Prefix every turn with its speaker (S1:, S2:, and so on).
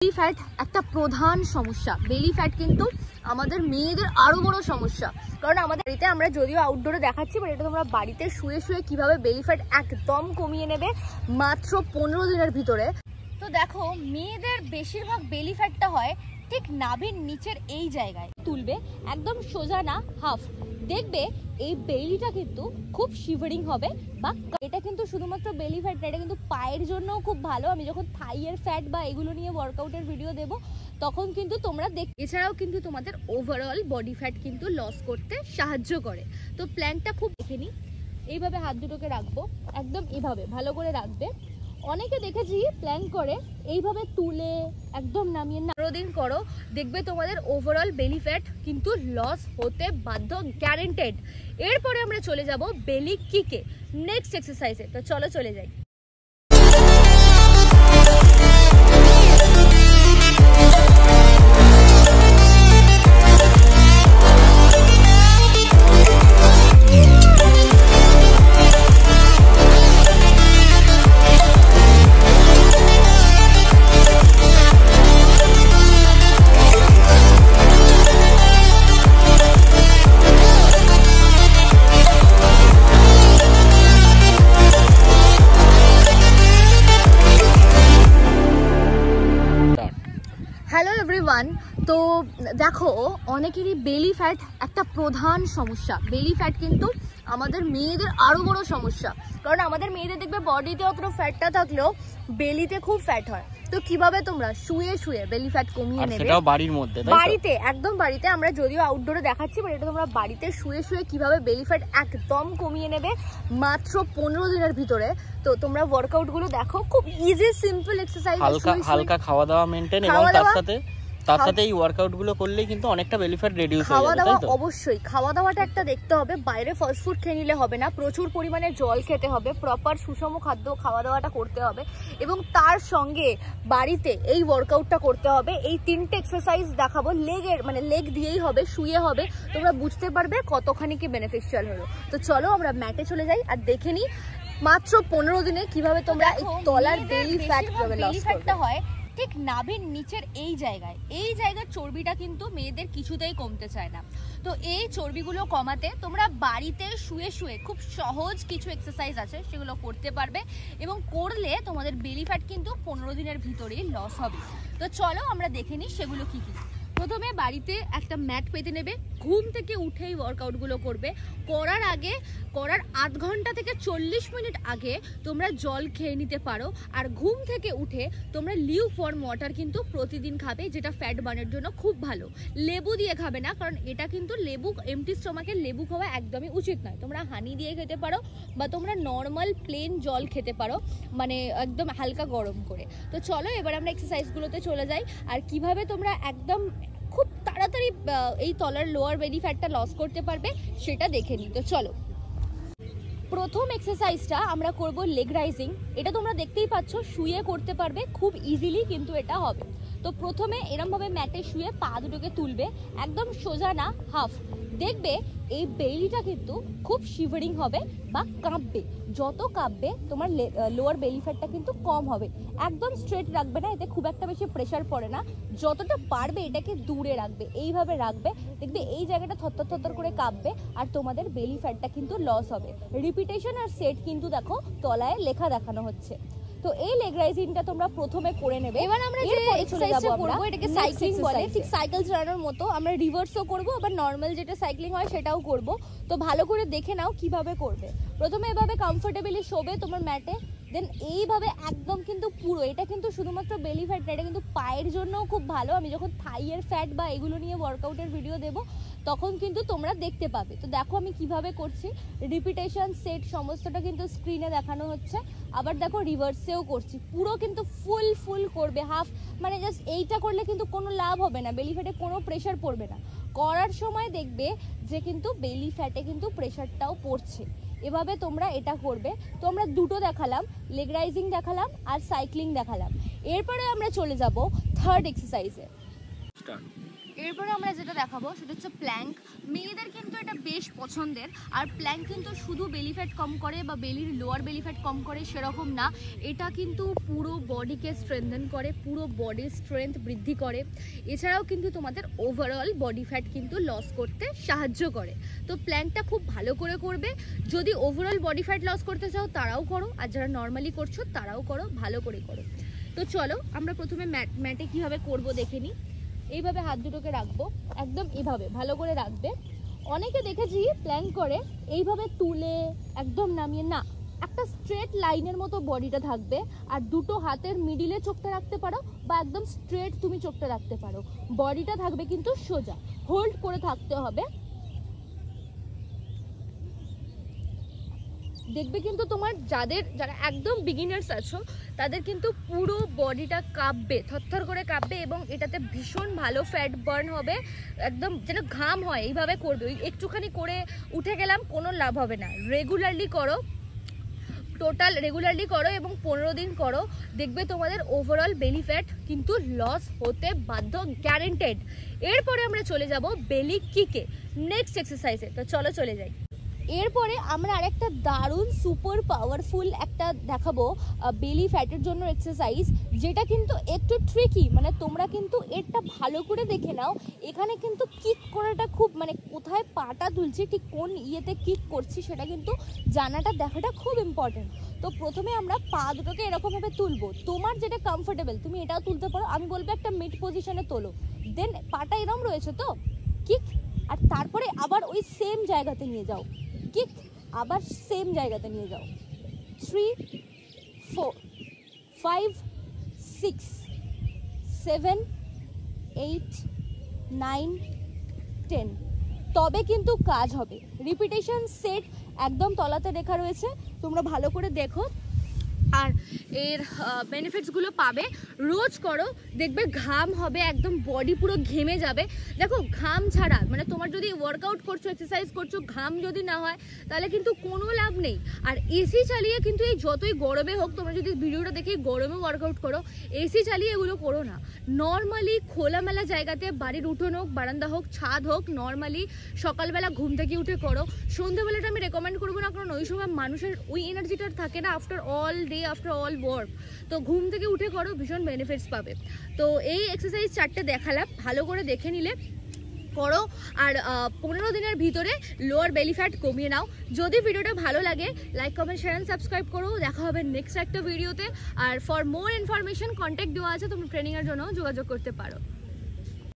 S1: Belly fat একটা প্রধান সমস্যা। বেলি ফ্যাট কিন্তু আমাদের মেয়েদের আরো বড় সমস্যা, কারণ আমাদের বাড়িতে আমরা যদিও আউটডোরে দেখাচ্ছি, বাট এটা তোমরা বাড়িতে শুয়ে শুয়ে কিভাবে বেলি ফ্যাট একদম কমিয়ে নেবে মাত্র 15 দিনের ভিতরে। তো দেখো, মেয়েদের বেশিরভাগ বেলি ফ্যাটটা হয় ঠিক নাভির নিচের এই জায়গায়। তুলবে একদম সোজা না, হাফ। দেখবে এই বেলিটা কিন্তু খুব শিভারিং হবে, বা এটা কিন্তু শুধুমাত্র বেলি ফ্যাট না, এটা কিন্তু পায়ের জন্যও খুব ভালো। আমি যখন থাইয়ের ফ্যাট বা এগুলো নিয়ে ওয়ার্কআউটের ভিডিও দেবো তখন কিন্তু তোমরা এছাড়াও কিন্তু তোমাদের ওভারঅল বডি ফ্যাট কিন্তু লস করতে সাহায্য করে। তো প্ল্যানটা খুব দেখে নিই। এইভাবে হাত দুটোকে রাখবো, একদম এইভাবে ভালো করে রাখবে। অনেকে দেখেছি প্ল্যান করে এইভাবে তুলে একদম নামিয়ে 15 দিন করো, দেখবে তোমাদের ওভারঅল বেলি ফ্যাট কিন্তু লস হতে বাধ্য, গ্যারেন্টেড। এরপরে আমরা চলে যাব বেলি কিকে, নেক্সট এক্সারসাইজে। তো চলো চলে যাই। হ্যালো এভরিওয়ান, তো দেখো অনেকেরই বেলি ফ্যাট একটা প্রধান সমস্যা। বেলি ফ্যাট কিন্তু আমাদের মেয়েদের আরো বড় সমস্যা, কারণ আমাদের মেয়েদের দেখবে বডিতে অতটা ফ্যাটটা থাকলেও বেলিতে খুব ফ্যাট হয়। তো কিভাবে তোমরা শুয়ে শুয়ে বেলি ফ্যাট কমিয়ে নেবে, সেটাও বাড়ির মধ্যে, বাড়িতে একদম বাড়িতে। আমরা যদিও আউটডোরে দেখাচ্ছি, বাট এটা তোমরা বাড়িতে শুয়ে শুয়ে কিভাবে বেলি ফ্যাট একদম কমিয়ে নেবে মাত্র 15 দিনের ভিতরে। তো তোমরা ওয়ার্কআউট গুলো দেখো, খুব ইজি সিম্পল এক্সারসাইজ, হালকা খাওয়া দাওয়া মেইনটেইন, এবং তার সাথে এই ওয়ার্কআউট গুলো করলেই কিন্তু অনেকটা বেলি ফ্যাট রিডিউস হয়ে যাবে। খাওয়া দাওয়া অবশ্যই, খাওয়া দাওয়াটা একটা দেখতে হবে। বাইরে ফাস্ট ফুড খেয়ে নিলে হবে না, প্রচুর পরিমাণে জল খেতে হবে, প্রপার সুষম খাদ্য খাওয়া দাওয়াটা করতে হবে, এবং তার সঙ্গে বাড়িতে এই ওয়ার্কআউটটা করতে হবে। এই 3টে এক্সারসাইজ দেখাবো, লেগ দিয়েই হবে, শুয়ে হবে। তোমরা বুঝতে পারবে কতখানি কি বেনিফিশিয়াল হলো। তো চলো আমরা ম্যাটে চলে যাই আর দেখে নিই মাত্র 15 দিনে কিভাবে তোমরা এই তলার বেলি ফ্যাট লস করতে হয়। ঠিক নাভির নিচের এই জায়গার চর্বিটা কিন্তু মেয়েদের কিছুতেই কমতে চায় না। তো এই চর্বিগুলো কমাতে তোমরা বাড়িতে শুয়ে শুয়ে খুব সহজ কিছু এক্সারসাইজ আছে, সেগুলো করতে পারবে, এবং করলে তোমাদের বেলি ফ্যাট কিন্তু 15 দিনের ভিতরেই লস হবে। তো চলো আমরা দেখে নিই সেগুলো কি কি। প্রথমে বাড়িতে একটা ম্যাট পেতে নেবে, ঘুম থেকে উঠেই ওয়ার্কআউটগুলো করবে। করার আধ ঘন্টা থেকে 40 মিনিট আগে তোমরা জল খেয়ে নিতে পারো। আর ঘুম থেকে উঠে তোমরা লিউকওয়ার্ম ওয়াটার কিন্তু প্রতিদিন খাবে, যেটা ফ্যাট বার্নের জন্য খুব ভালো। লেবু দিয়ে খাবে না, কারণ এটা কিন্তু এমটি স্টমাকে লেবু খাওয়া একদমই উচিত নয়। তোমরা হানি দিয়ে খেতে পারো, বা তোমরা নর্মাল প্লেন জল খেতে পারো, মানে একদম হালকা গরম করে। তো চলো এবার আমরা এক্সারসাইজগুলোতে চলে যাই, আর কিভাবে তোমরা একদম খুব তাড়াতাড়ি এই তলার লোয়ার বেলি ফ্যাটটা লস করতে পারবে সেটা দেখে নিই। তো চলো, প্রথম এক্সারসাইজটা আমরা করব লেগ রাইজিং। এটা তোমরা দেখতেই পাচ্ছ, শুয়ে করতে পারবে খুব ইজিলি, কিন্তু এটা হবে। তো প্রথমে এরমভাবে ম্যাটে শুয়ে পা দুটোকে তুলবে, একদম সোজা না, হাফ। দেখবে এই বেলিটা কিন্তু খুব শিভারিং হবে বা কাঁপবে। যত কাঁপবে তোমার লোয়ার বেলি ফ্যাটটা কিন্তু কম হবে। একদম স্ট্রেট রাখবে না, এতে খুব একটা বেশি প্রেশার পড়ে না। যতটা পারবে এটাকে দূরে রাখবে, এইভাবে রাখবে। দেখবে এই জায়গাটা থরথর থরথর করে কাঁপবে, আর তোমাদের বেলি ফ্যাটটা কিন্তু লস হবে। রিপিটেশন আর সেট কিন্তু দেখো তলায় লেখা দেখানো হচ্ছে। তো এই লেগ রাইজিংটা তোমরা প্রথমে করে নেবে। এবার আমরা যে এক্সারসাইজটা করব, এটাকে সাইক্লিং বলে। ঠিক সাইকেল চালানোর মতো আমরা রিভার্সও করব, আবার নর্মাল যেটা সাইক্লিং হয় সেটাও করব। তো ভালো করে দেখে নাও কিভাবে করবে। প্রথমে এভাবে কমফোর্টেবলি শোবে তোমার ম্যাটে, দেন এইভাবে একদম কিন্তু পুরো, এটা কিন্তু শুধুমাত্র বেলি ফ্যাট না, এটা কিন্তু পায়ের জন্যও খুব ভালো। আমি যখন থাইয়ের ফ্যাট বা এগুলো নিয়ে ওয়ার্কআউটের ভিডিও দেবো তখন কিন্তু তোমরা দেখতে পাবে। তো দেখো আমি কিভাবে করছি, রিপিটেশন সেট সমস্তটা কিন্তু স্ক্রিনে দেখানো হচ্ছে। আবার দেখো রিভার্সেও করছি, পুরো কিন্তু ফুল করবে। হাফ মানে জাস্ট এইটা করলে কিন্তু কোনো লাভ হবে না, বেলি ফ্যাটে কোনো প্রেশার পড়বে না। করার সময় দেখবে যে কিন্তু বেলি ফ্যাটে কিন্তু প্রেশারটাও পড়ছে। এভাবে তোমরা এটা করবে। তো আমরা দুটো দেখালাম, লেগ রাইজিং দেখালাম আর সাইক্লিং দেখালাম। এরপরে আমরা চলে যাব থার্ড এক্সারসাইজে। এরপরে আমরা যেটা দেখাবো সেটা হচ্ছে প্ল্যাঙ্ক। মেয়েদের কিন্তু এটা বেশ পছন্দের। আর প্ল্যাঙ্ক কিন্তু শুধু বেলি ফ্যাট কম করে বা বেলির লোয়ার বেলি ফ্যাট কম করে সেরকম না, এটা কিন্তু পুরো বডিকে স্ট্রেনথেন করে, পুরো বডির স্ট্রেংথ বৃদ্ধি করে। এছাড়াও কিন্তু তোমাদের ওভারঅল বডি ফ্যাট কিন্তু লস করতে সাহায্য করে। তো প্ল্যাঙ্কটা খুব ভালো করে করবে। যদি ওভারঅল বডি ফ্যাট লস করতে চাও তারাও করো, আর যারা নর্মালি করছো তারাও করো, ভালো করে করো। তো চলো আমরা প্রথমে ম্যাটে কীভাবে করবো দেখে নিই। এইভাবে হাত দুটোকে রাখবো, একদম এইভাবে ভালো করে রাখবে। অনেকে দেখেছি প্ল্যাঙ্ক করে এইভাবে তুলে একদম নামিয়ে না, একটা স্ট্রেট লাইনের মতো বডিটা থাকবে। আর দুটো হাতের মিডিলে চোখটা রাখতে পারো বা একদম স্ট্রেট তুমি চোখটা রাখতে পারো, বডিটা থাকবে কিন্তু সোজা, হোল্ড করে থাকতে হবে। দেখবে কিন্তু তোমার যারা একদম বিগিনার্স আছো তাদের কিন্তু পুরো বডিটা কাঁপবে, থরথর করে কাঁপবে, এবং এটাতে ভীষণ ভালো ফ্যাট বার্ন হবে, একদম যেন ঘাম হয় এইভাবে করবে। ওই একটুখানি করে উঠে গেলাম কোনো লাভ হবে না। রেগুলারলি করো, টোটাল রেগুলারলি করো এবং 15 দিন করো, দেখবে তোমাদের ওভারঅল বেলি ফ্যাট কিন্তু লস হতে বাধ্য, গ্যারেন্টেড। এরপরে আমরা চলে যাব বেলি কিকে, নেক্সট এক্সারসাইজে। তো চলো চলে যাই। এরপরে আমরা আরেকটা দারুণ সুপার পাওয়ারফুল একটা দেখাবো বেলি ফ্যাটের জন্য এক্সারসাইজ, যেটা কিন্তু একটু ট্রিকি, মানে তোমরা কিন্তু এটা ভালো করে দেখে নাও। এখানে কিন্তু কিক করাটা খুব, মানে কোথায় পাটা তুলছি, ঠিক কোন ইয়েতে কিক করছি সেটা কিন্তু জানাটা দেখাটা খুব ইম্পর্টেন্ট। তো প্রথমে আমরা পা দুটোকে এরকমভাবে তুলবো, তোমার যেটা কমফোর্টেবল তুমি এটাও তুলতে পারো। আমি বলবো একটা মিড পজিশনে তোলো, দেন পাটা এরম রয়েছে তো কিক, আর তারপরে আবার ওই সেম জায়গাতে নিয়ে যাও, কিক, আবার সেম জায়গাতে নিয়ে যাও। 3 4 5 6 7 8 9 10, তবে কিন্তু কাজ হবে। রিপিটেশন সেট একদম তলাতে লেখা রয়েছে, তোমরা ভালো করে দেখো। আর এর বেনিফিটসগুলো পাবে, রোজ করো, দেখবে ঘাম হবে, একদম বডি পুরো ঘেমে যাবে। দেখো ঘাম ছাড়া, মানে তোমার যদি ওয়ার্কআউট করছো, এক্সারসাইজ করছো, ঘাম যদি না হয় তাহলে কিন্তু কোনো লাভ নেই। আর এসি চালিয়ে কিন্তু এই যতই গরমে হোক, তোমরা যদি ভিডিওটা দেখে গরমে ওয়ার্কআউট করো, এসি চালিয়ে এগুলো করো না। নর্মালি খোলামেলা জায়গাতে, বাড়ির উঠোন হোক, বারান্দা হোক, ছাদ হোক, নর্মালি সকালবেলা ঘুম থেকে উঠে করো। সন্ধ্যেবেলাটা আমি রেকমেন্ড করবো না, কারণ ওই সময় মানুষের ওই এনার্জিটা থাকে না after all day, after all work. তো ঘুম থেকে উঠে করো, ভীষণ বেনিফিটস পাবে। তো এই এক্সারসাইজ 4টে দেখালাম, ভালো করে দেখে নিলে করো। আর 15 দিনের ভিতরে লোয়ার বেলি ফ্যাট কমিয়ে নাও। যদি ভিডিওটা ভালো লাগে like, comment, share and subscribe করো। দেখা হবে নেক্সট একটা ভিডিওতে। আর ফর মোর ইনফরমেশন কন্ট্যাক্ট দেওয়া আছে, তোমরা ট্রেনিংয়ের জন্য যোগাযোগ করতে পারো।